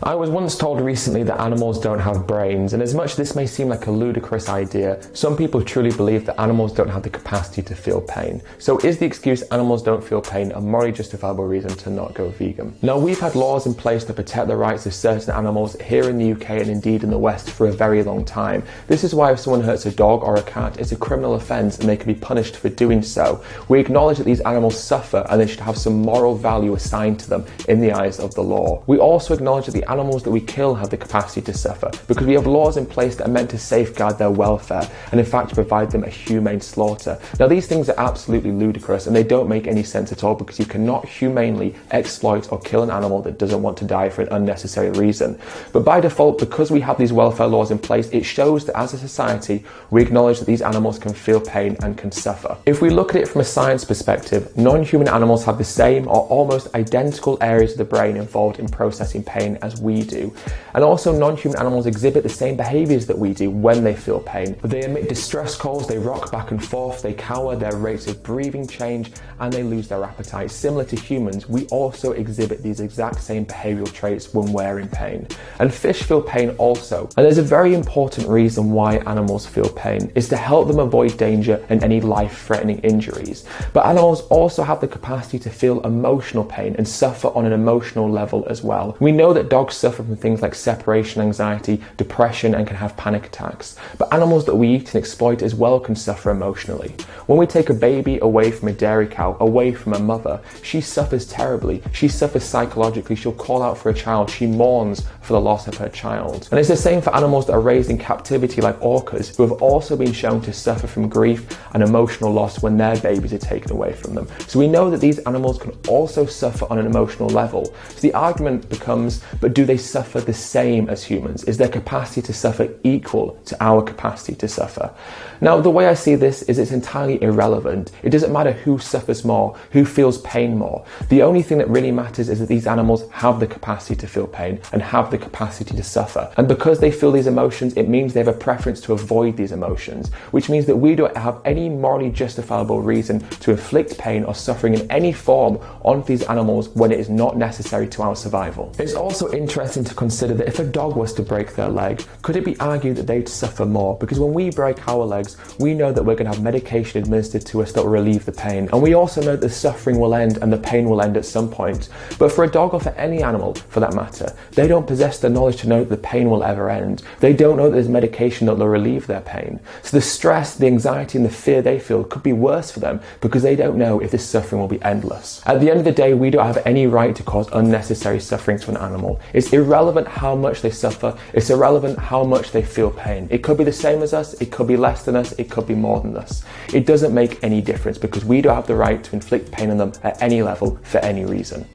I was once told recently that animals don't have brains, and as much as this may seem like a ludicrous idea, some people truly believe that animals don't have the capacity to feel pain. So is the excuse animals don't feel pain a morally justifiable reason to not go vegan? Now, we've had laws in place to protect the rights of certain animals here in the UK and indeed in the West for a very long time. This is why if someone hurts a dog or a cat, it's a criminal offence and they can be punished for doing so. We acknowledge that these animals suffer and they should have some moral value assigned to them in the eyes of the law. We also acknowledge that the animals that we kill have the capacity to suffer because we have laws in place that are meant to safeguard their welfare and in fact provide them a humane slaughter. Now, these things are absolutely ludicrous and they don't make any sense at all because you cannot humanely exploit or kill an animal that doesn't want to die for an unnecessary reason. But by default, because we have these welfare laws in place, it shows that as a society we acknowledge that these animals can feel pain and can suffer. If we look at it from a science perspective, non-human animals have the same or almost identical areas of the brain involved in processing pain as we do. And also non-human animals exhibit the same behaviours that we do when they feel pain. They emit distress calls, they rock back and forth, they cower, their rates of breathing change, and they lose their appetite. Similar to humans, we also exhibit these exact same behavioural traits when we're in pain. And fish feel pain also. And there's a very important reason why animals feel pain. It's to help them avoid danger and any life-threatening injuries. But animals also have the capacity to feel emotional pain and suffer on an emotional level as well. We know that dogs suffer from things like separation anxiety, depression, and can have panic attacks. But animals that we eat and exploit as well can suffer emotionally. When we take a baby away from a dairy cow, away from a mother, she suffers terribly. She suffers psychologically. She'll call out for a child. She mourns for the loss of her child. And it's the same for animals that are raised in captivity like orcas, who have also been shown to suffer from grief and emotional loss when their babies are taken away from them. So we know that these animals can also suffer on an emotional level. So the argument becomes, but do they suffer the same as humans? Is their capacity to suffer equal to our capacity to suffer? Now, the way I see this is it's entirely irrelevant. It doesn't matter who suffers more, who feels pain more. The only thing that really matters is that these animals have the capacity to feel pain and have the capacity to suffer. And because they feel these emotions, it means they have a preference to avoid these emotions, which means that we don't have any morally justifiable reason to inflict pain or suffering in any form on these animals when it is not necessary to our survival. It's also interesting to consider that if a dog was to break their leg, could it be argued that they'd suffer more? Because when we break our legs, we know that we're going to have medication administered to us that will relieve the pain. And we also know that the suffering will end and the pain will end at some point. But for a dog or for any animal, for that matter, they don't possess the knowledge to know that the pain will ever end. They don't know that there's medication that will relieve their pain. So the stress, the anxiety and the fear they feel could be worse for them because they don't know if this suffering will be endless. At the end of the day, we don't have any right to cause unnecessary suffering to an animal. It's irrelevant how much they suffer. It's irrelevant how much they feel pain. It could be the same as us. It could be less than us. It could be more than us. It doesn't make any difference because we don't have the right to inflict pain on them at any level for any reason.